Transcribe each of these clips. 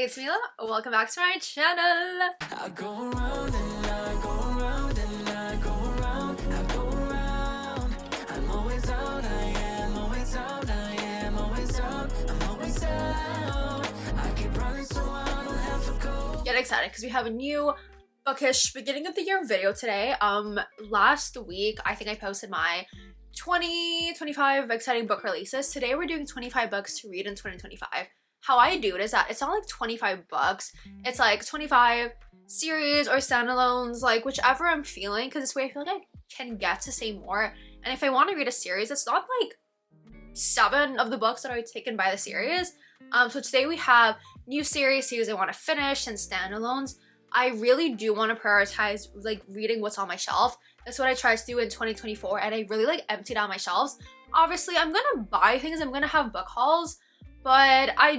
it's Mila. Welcome back to my channel. I go around and I go around and I go around, I go around. I'm always out, I am always out, I am always out, I'm always out. I keep running so I don't have to go. Get excited because we have a new bookish beginning of the year video today. Last week I think I posted my 25 exciting book releases. Today we're doing 25 books to read in 2025. How I do it is that it's not like 25 books, it's like 25 series or standalones, like whichever I'm feeling, because this way I feel like I can get to say more. And if I want to read a series, it's not like 7 of the books that are taken by the series. So today we have new series I want to finish, and standalones. I really do want to prioritize like reading what's on my shelf. That's what I tried to do in 2024, and I really like emptied out my shelves. Obviously I'm gonna buy things, I'm gonna have book hauls, but I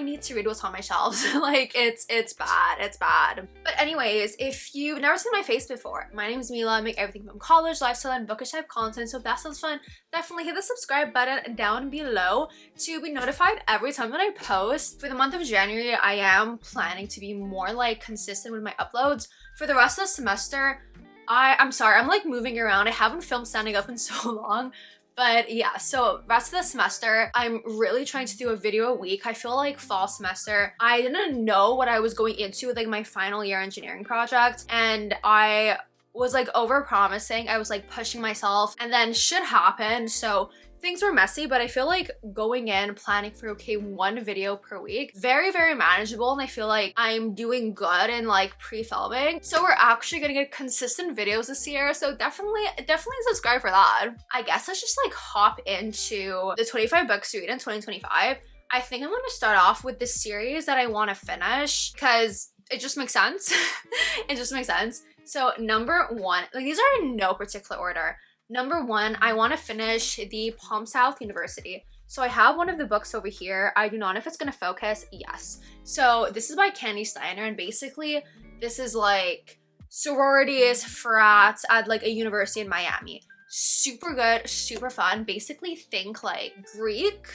need to read what's on my shelves. Like it's bad. But anyways, if you've never seen my face before, my name is Mila. I make everything from college, lifestyle, and bookish type content. So if that sounds fun, definitely hit the subscribe button down below to be notified every time that I post. For the month of January, I am planning to be more like consistent with my uploads. For the rest of the semester, I'm sorry, I'm like moving around. I haven't filmed standing up in so long. But yeah, so rest of the semester, I'm really trying to do a video a week. I feel like fall semester, I didn't know what I was going into with like my final year engineering project, and I was like over promising. I was like pushing myself, and then shit happened. So things were messy, but I feel like going in, planning for okay, 1 video per week, very manageable, and I feel like I'm doing good in like pre-filming. So we're actually gonna get consistent videos this year, so definitely subscribe for that. I guess let's just like hop into the 25 books to read in 2025. I think I'm gonna start off with the series that I want to finish because it just makes sense. It just makes sense. So number 1, like these are in no particular order. Number 1, I want to finish the Palm South University. So I have one of the books over here. I do not know if it's going to focus. Yes. So this is by Candy Steiner, and basically this is like sororities, frats at like a university in Miami. Super good, super fun. Basically think like Greek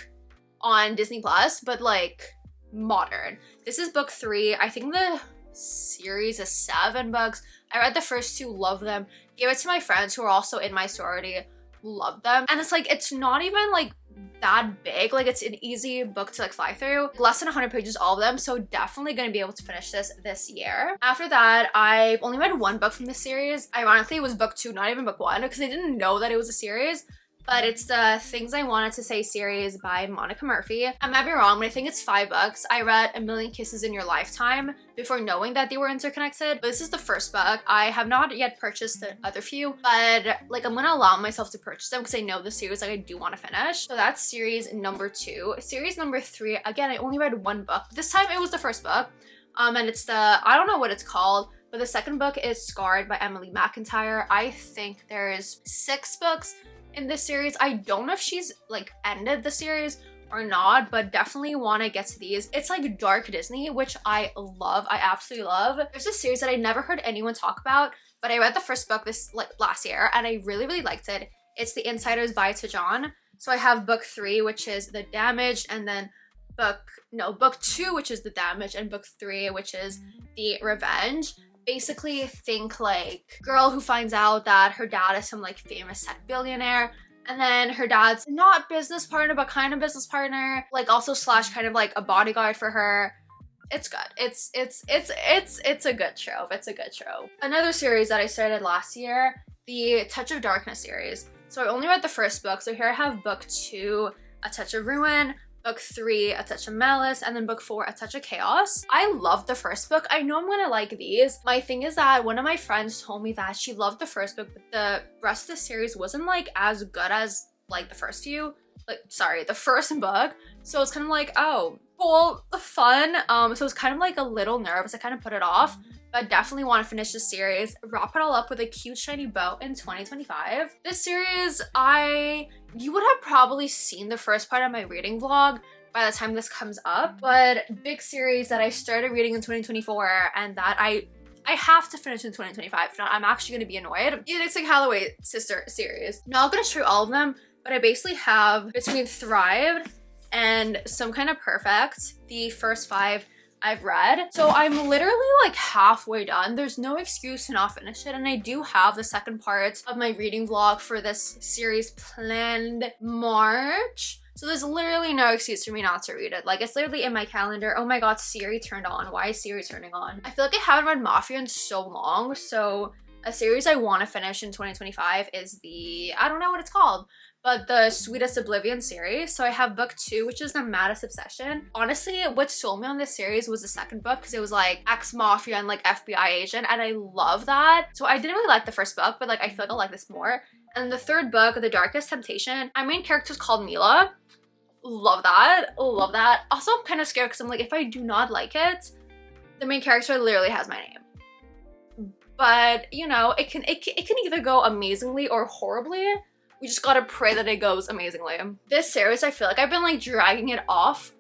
on Disney Plus, but like modern. This is book 3. I think the series is 7 books. I read the first 2, love them. Gave it to my friends who are also in my sorority, love them. And it's like, it's not even like that big. Like it's an easy book to like fly through. Less than 100 pages, all of them. So definitely gonna be able to finish this year. After that, I've only read 1 book from this series. Ironically, it was book 2, not even book 1, because I didn't know that it was a series. But it's the Things I Wanted to Say series by Monica Murphy. I might be wrong, but I think it's 5 books. I read A Million Kisses in Your Lifetime before knowing that they were interconnected. But this is the first book. I have not yet purchased the other few, but like I'm gonna allow myself to purchase them because I know the series like I do want to finish. So that's series number 2. Series number 3, again, I only read 1 book. This time it was the first book. And it's I don't know what it's called, but the second book is Scarred by Emily McIntyre. I think there's 6 books in this series. I don't know if she's like ended the series or not, but definitely want to get to these. It's like dark Disney, which I love. I absolutely love. There's a series that I never heard anyone talk about, but I read the first book this like last year, and I really liked it. It's The Insiders by Tajan. So I have book 3, which is The Damage, and then book 2, which is The Damage, and book 3, which is The Revenge. Basically think like girl who finds out that her dad is some like famous tech billionaire, and then her dad's not business partner but kind of business partner, like also slash kind of like a bodyguard for her. It's good. It's a good trope. It's a good trope. Another series that I started last year, the Touch of Darkness series. So I only read the first book. So here I have book 2, A Touch of Ruin, book 3, A Touch of Malice, and then book 4, A Touch of Chaos. I loved the first book. I know I'm gonna like these. My thing is that one of my friends told me that she loved the first book, but the rest of the series wasn't like as good as like the first book. So it's kind of like, oh, cool, fun. So it's kind of like a little nervous. I kind of put it off, but definitely want to finish the series, wrap it all up with a cute shiny bow in 2025. This series, you would have probably seen the first part of my reading vlog by the time this comes up, but big series that I started reading in 2024 and that I have to finish in 2025. If not, I'm actually going to be annoyed. It's like Holloway sister series. Not going to show all of them, but I basically have between Thrive and Some Kind of Perfect. The first 5 I've read. So I'm literally like halfway done. There's no excuse to not finish it. And I do have the second part of my reading vlog for this series planned March. So there's literally no excuse for me not to read it. Like, it's literally in my calendar. Oh my god, Siri turned on. Why is Siri turning on? I feel like I haven't read Mafia in so long. So a series I want to finish in 2025 is the, I don't know what it's called, but the Sweetest Oblivion series. So I have book 2, which is The Maddest Obsession. Honestly, what sold me on this series was the second book, because it was like ex-mafia and like FBI agent, and I love that. So I didn't really like the first book, but like I feel like I'll like this more. And the third book, The Darkest Temptation, our main character is called Mila. Love that. Love that. Also, I'm kind of scared because I'm like, if I do not like it, the main character literally has my name. But, you know, it can either go amazingly or horribly. We just gotta pray that it goes amazingly. This series, I feel like I've been like dragging it out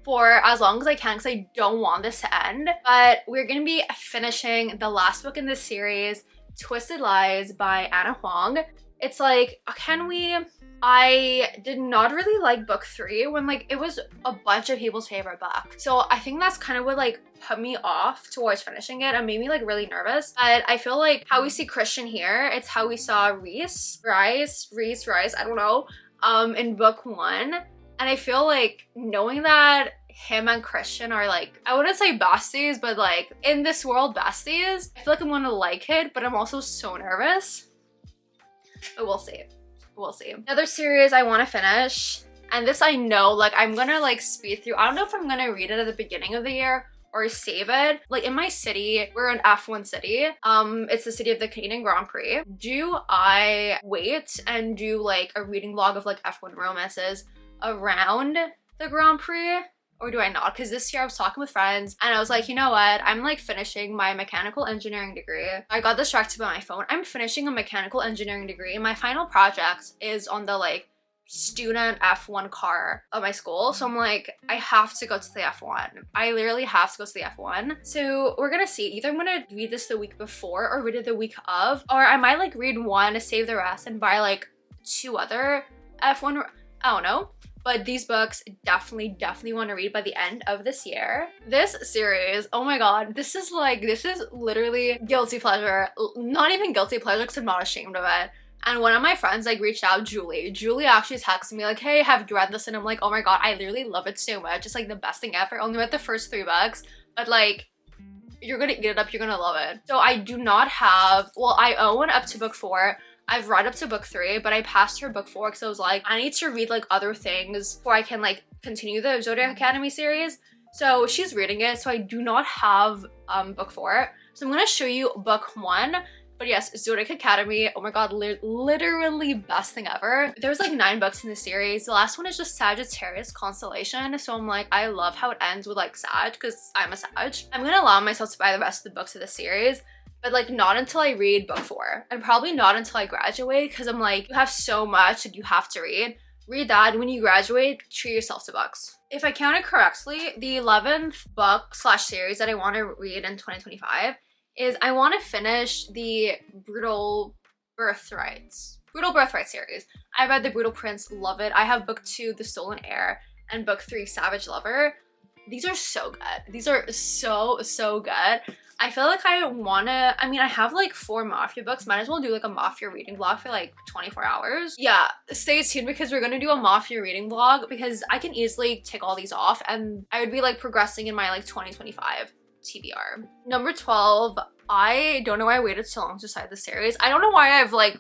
for as long as I can, because I don't want this to end. But we're gonna be finishing the last book in this series, Twisted Lies by Anna Huang. It's like, I did not really like book 3 when like it was a bunch of people's favorite book. So I think that's kind of what like put me off towards finishing it and made me like really nervous. But I feel like how we see Christian here, it's how we saw Reese, I don't know, in book 1. And I feel like knowing that him and Christian are like, I wouldn't say besties, but like in this world besties, I feel like I'm gonna like it, but I'm also so nervous. But we'll see. We'll see. Another series I want to finish, and this I know like I'm gonna like speed through. I don't know if I'm gonna read it at the beginning of the year or save it. Like in my city, we're an F1 city. It's the city of the Canadian Grand Prix. Do I wait and do like a reading vlog of like F1 romances around the Grand Prix? Or do I not? Because this year I was talking with friends and I was like, you know what? I'm like finishing my mechanical engineering degree. I got distracted by my phone. I'm finishing a mechanical engineering degree. My final project is on the like student F1 car of my school. So I'm like, I have to go to the F1. I literally have to go to the F1. So we're gonna see. Either I'm gonna read this the week before or read it the week of. Or I might like read one, save the rest, and buy like 2 other F1. I don't know. But these books definitely want to read by the end of this year. This series, oh my god, this is literally guilty pleasure. Not even guilty pleasure because I'm not ashamed of it. And one of my friends like reached out, Julie actually texted me like, hey, have you read this? And I'm like, oh my god, I literally love it so much. It's like the best thing ever. Only read the first 3 books, but like, you're gonna eat it up, you're gonna love it. So I do not have, well, I own up to book 4. I've read up to book 3, but I passed her book 4 because I was like, I need to read like other things before I can like continue the Zodiac Academy series. So she's reading it, so I do not have book 4. So I'm gonna show you book 1. But yes, Zodiac Academy, oh my god, literally best thing ever. There's like 9 books in the series. The last one is just Sagittarius constellation. So I'm like, I love how it ends with like Sag because I'm a Sag. I'm gonna allow myself to buy the rest of the books of the series, but like not until I read book 4, and probably not until I graduate, because I'm like, you have so much that you have to read. Read that. When you graduate, treat yourself to books. If I counted correctly, the 11th book / series that I want to read in 2025 is I want to finish the Brutal Birthright series. I read The Brutal Prince, love it. I have book 2, The Stolen Heir, and book 3, Savage Lover. These are so good. These are so good. I feel like I have like 4 Mafia books. Might as well do like a Mafia reading vlog for like 24 hours. Yeah, stay tuned because we're gonna do a Mafia reading vlog because I can easily tick all these off and I would be like progressing in my like 2025 TBR. Number 12, I don't know why I waited so long to decide the series. I don't know why I've like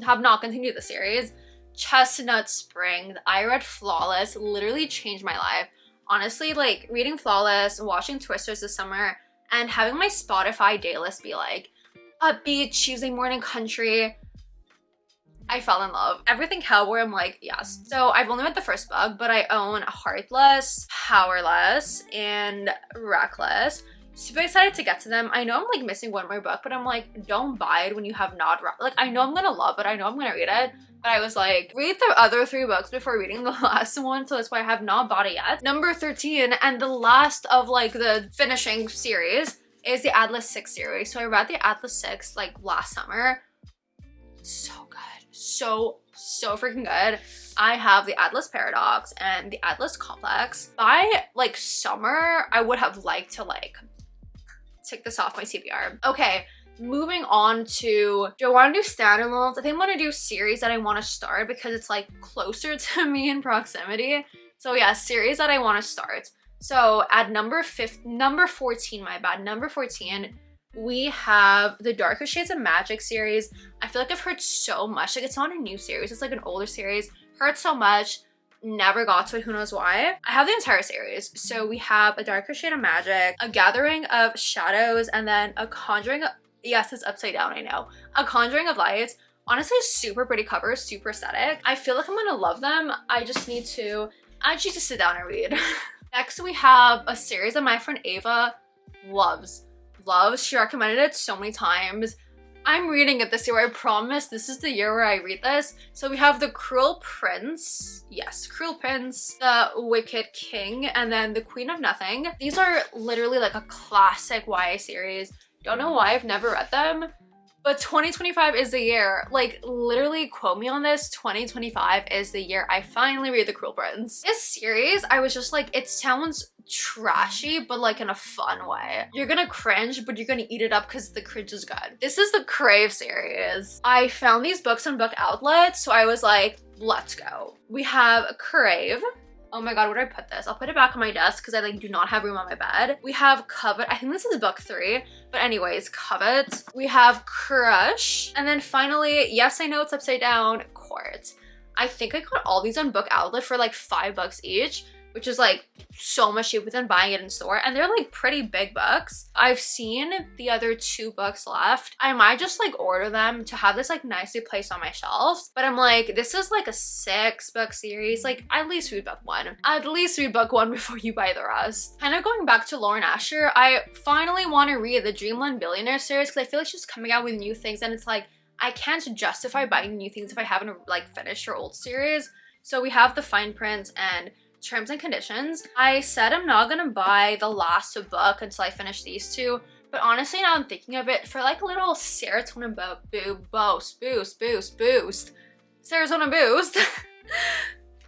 have not continued the series. Chestnut Spring. I read Flawless, literally changed my life. Honestly, like reading Flawless, watching Twisters this summer, and having my Spotify day list be like upbeat Tuesday morning country, I fell in love. Everything cowboy, I'm like, yes. So I've only read the first book, but I own Heartless, Powerless, and Reckless. Super excited to get to them. I know I'm like missing one more book, but I'm like, don't buy it when you have not read. Like, I know I'm gonna love it. I know I'm gonna read it. But I was like, read the other 3 books before reading the last one, so that's why I have not bought it yet. Number 13, and the last of like the finishing series, is the Atlas 6 series. So I read the Atlas 6 like last summer. So good. so freaking good. I have the Atlas Paradox and the Atlas Complex. By like summer, I would have liked to like take this off my TBR. Okay, moving on to, do I want to do standalones? I think I'm going to do series that I want to start because it's like closer to me in proximity. So yeah, series that I want to start. So at number 14, my bad, number 14, we have the Darker Shades of Magic series. I feel like I've heard so much, like it's not a new series, it's like an older series. Heard so much, never got to it, who knows why. I have the entire series. So we have A Darker Shade of Magic, A Gathering of Shadows, and then A Conjuring of, yes, it's upside down, I know. A Conjuring of Lights. Honestly, super pretty covers, super aesthetic. I feel like I'm gonna love them. I just need to sit down and read. Next, we have a series that my friend Ava loves. She recommended it so many times. I'm reading it this year. I promise this is the year where I read this. So we have The Cruel Prince. Yes, Cruel Prince, The Wicked King, and then The Queen of Nothing. These are literally like a classic YA series. Don't know why I've never read them. But 2025 is the year, like literally quote me on this, 2025 is the year I finally read The Cruel Prince. This series, I was just like, it sounds trashy, but like in a fun way. You're gonna cringe, but you're gonna eat it up because the cringe is good. This is the Crave series. I found these books on book outlets, so I was like, let's go. We have Crave. Oh my god, where did I put this? I'll put it back on my desk because I like do not have room on my bed. We have Covet. I think this is book 3. But anyways, Covet. We have Crush. And then finally, yes, I know it's upside down, Court. I think I got all these on book outlet for like $5 each, which is like so much cheaper than buying it in store. And they're like pretty big books. I've seen the other 2 books left. I might just like order them to have this like nicely placed on my shelves. But I'm like, this is like a 6-book series. Like at least read book 1. At least read book 1 before you buy the rest. Kind of going back to Lauren Asher, I finally want to read the Dreamland Billionaire series because I feel like she's coming out with new things and it's like, I can't justify buying new things if I haven't like finished her old series. So we have The Fine Print and Terms and Conditions. I said I'm not gonna buy the last book until I finish these 2, but honestly now I'm thinking of it for like a little serotonin boost, serotonin boost.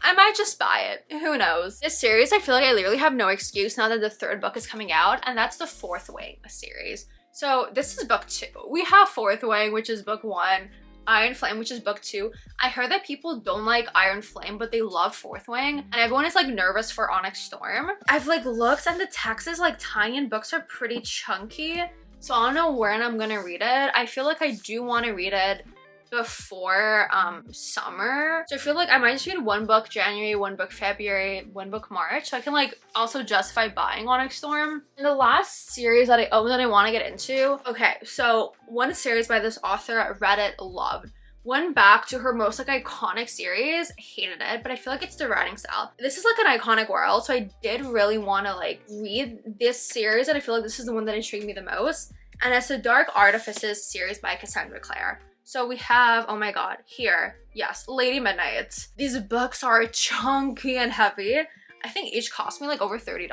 I might just buy it, who knows. This series, I feel like I literally have no excuse now that the 3rd book is coming out, and that's the Fourth Wing series. So this is book 2. We have Fourth Wing, which is book 1. Iron Flame, which is book 2. I heard that people don't like Iron Flame, but they love Fourth Wing, and everyone is like nervous for Onyx Storm. I've like looked and the text is like tiny and books are pretty chunky, so I don't know when I'm gonna read it. I feel like I do want to read it before summer, so I feel like I might just read 1 book January, 1 book February, 1 book March, so I can like also justify buying Onyx Storm. And the last series that I own that I want to get into, okay, so one series by this author, read it, loved. Went back to her most like iconic series, hated it, but I feel like it's the writing style. This is like an iconic world, so I did really want to like read this series, and I feel like this is the one that intrigued me the most, and it's the Dark Artifices series by Cassandra Clare. So we have, oh my god, here, yes, Lady Midnight. These books are chunky and heavy. I think each cost me like over $30.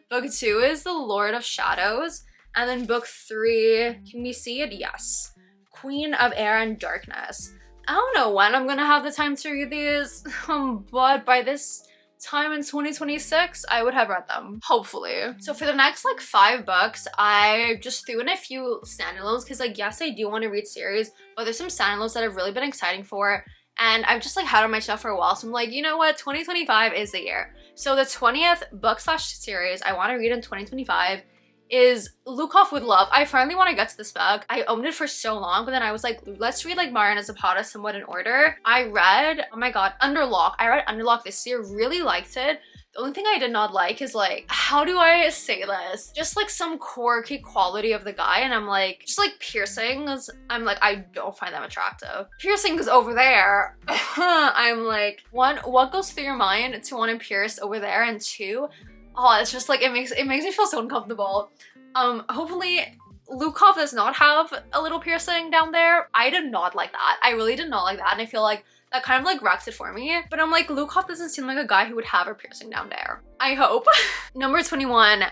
Book 2 is The Lord of Shadows, and then book 3, can we see it? Yes. Queen of Air and Darkness. I don't know when I'm gonna have the time to read these, but by this time in 2026, I would have read them, hopefully. So for the next like 5 books, I just threw in a few standalones because like, yes, I do want to read series, but there's some standalones that have really been exciting for, and I've just like had on my shelf for a while, so I'm like, you know what, 2025 is the year. So the 20th book / series I want to read in 2025 is Lukov with Love. I finally want to get to this book. I owned it for so long, but then I was like, let's read like Mariana Zapata somewhat in order. I read, oh my god, Underlock. I read Underlock this year, really liked it. The only thing I did not like is like, how do I say this? Just like some quirky quality of the guy, and I'm like, just like piercings, I'm like, I don't find them attractive. Piercings over there. I'm like, 1, what goes through your mind to want to pierce over there, and 2, oh, it's just like, it makes me feel so uncomfortable. Hopefully Lukov does not have a little piercing down there. I did not like that. I really did not like that, and I feel like that kind of like wrecks it for me. But I'm like, Lukov doesn't seem like a guy who would have a piercing down there. I hope. Number 21,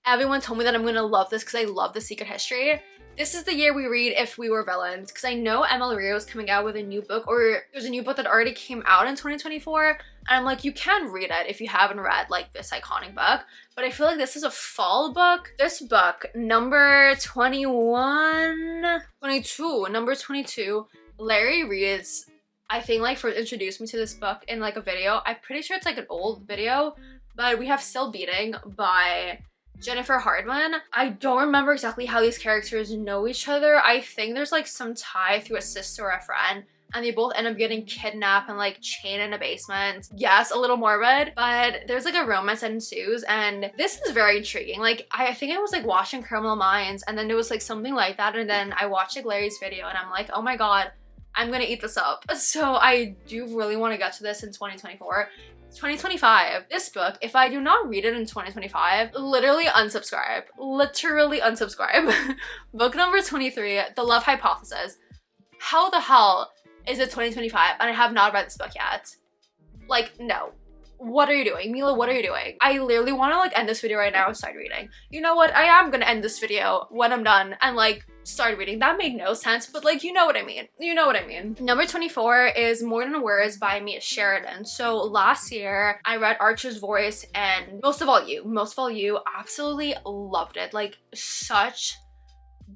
everyone told me that I'm gonna love this because I love The Secret History. This is the year we read If We Were Villains, because I know Emily Rio is coming out with a new book, or there's a new book that already came out in 2024, and I'm like, you can read it if you haven't read like this iconic book, but I feel like this is a fall book. This book, number 22, Larry reads, I think, like first introduced me to this book in like a video. I'm pretty sure it's like an old video, but we have Still Beating by Jennifer Hardman. I don't remember exactly how these characters know each other. I think there's like some tie through a sister or a friend, and they both end up getting kidnapped and like chained in a basement. Yes, a little morbid, but there's like a romance that ensues, and this is very intriguing. Like I think I was like watching Criminal Minds, and then it was like something like that, and then I watched like Larry's video, and I'm like, oh my god, I'm gonna eat this up. So I do really want to get to this in 2024. 2025. This book, if I do not read it in 2025, literally unsubscribe. Literally unsubscribe. Book number 23, The Love Hypothesis. How the hell is it 2025 and I have not read this book yet? Like, no. What are you doing? Mila, what are you doing? I literally want to like end this video right now and start reading. You know what? I am gonna end this video when I'm done and like start reading. That made no sense, but like, you know what I mean. You know what I mean. Number 24 is More Than Words by Mia Sheridan. So last year I read Archer's Voice, and Most of All You, absolutely loved it. Like such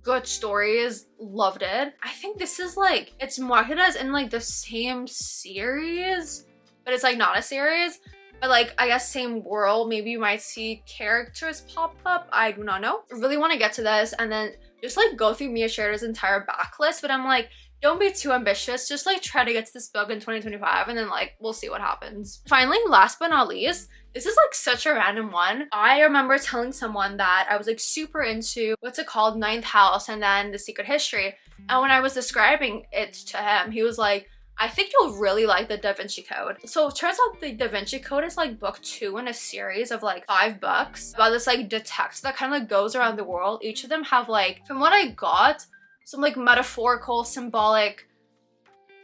good stories, loved it. I think this is like, it's marketed as in like the same series, but it's like not a series, but like I guess same world. Maybe you might see characters pop up, I do not know. I really want to get to this and then just like go through Mia Sheridan's entire backlist, but I'm like, don't be too ambitious, just like try to get to this book in 2025 and then like we'll see what happens. Finally, last but not least, this is like such a random one. I remember telling someone that I was like super into, what's it called, Ninth House and then The Secret History, and when I was describing it to him, he was like, I think you'll really like the Da Vinci Code. So it turns out the Da Vinci Code is like book 2 in a series of like 5 books about this like detective that kind of like goes around the world. Each of them have like, from what I got, some like metaphorical, symbolic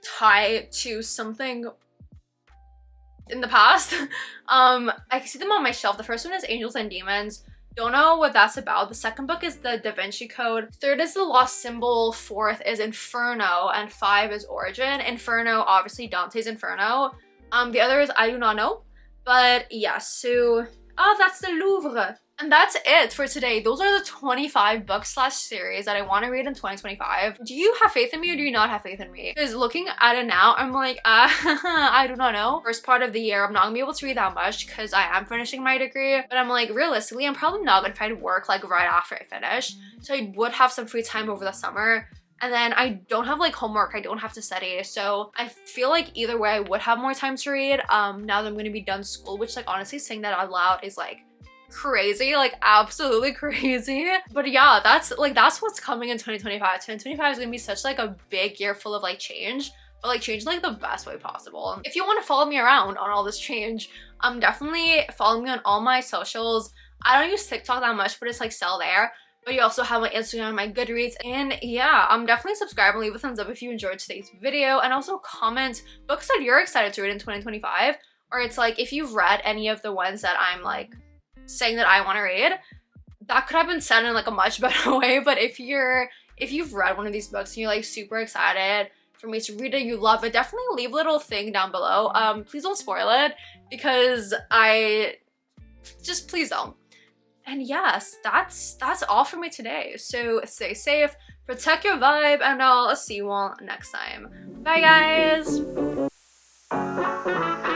tie to something in the past. I can see them on my shelf. The first one is Angels and Demons. Don't know what that's about. The second book is the Da Vinci Code. Third is The Lost Symbol. Fourth is Inferno. And 5 is Origin. Inferno, obviously Dante's Inferno. The other is I do not know. But yeah, so that's the Louvre. And that's it for today. Those are the 25 book/series that I want to read in 2025. Do you have faith in me or do you not have faith in me? Because looking at it now, I'm like, I do not know. First part of the year, I'm not gonna be able to read that much because I am finishing my degree. But I'm like, realistically, I'm probably not gonna find work like right after I finish. So I would have some free time over the summer. And then I don't have like homework, I don't have to study. So I feel like either way I would have more time to read now that I'm gonna be done school, which like honestly saying that out loud is like crazy, like absolutely crazy. But yeah, that's what's coming in 2025. 2025 is gonna be such like a big year full of like change, but like change like the best way possible. If you want to follow me around on all this change, definitely follow me on all my socials. I don't use TikTok that much, but it's like still there. But you also have my Instagram and my Goodreads. And yeah, definitely subscribe and leave a thumbs up if you enjoyed today's video, and also comment books that you're excited to read in 2025, or it's like if you've read any of the ones that I'm like saying that I want to read. That could have been said in like a much better way, but if you've read one of these books and you're like super excited for me to read it, you love it, definitely leave a little thing down below. Please don't spoil it, because please don't. And yes, that's all for me today. So stay safe, protect your vibe, and I'll see you all next time. Bye guys!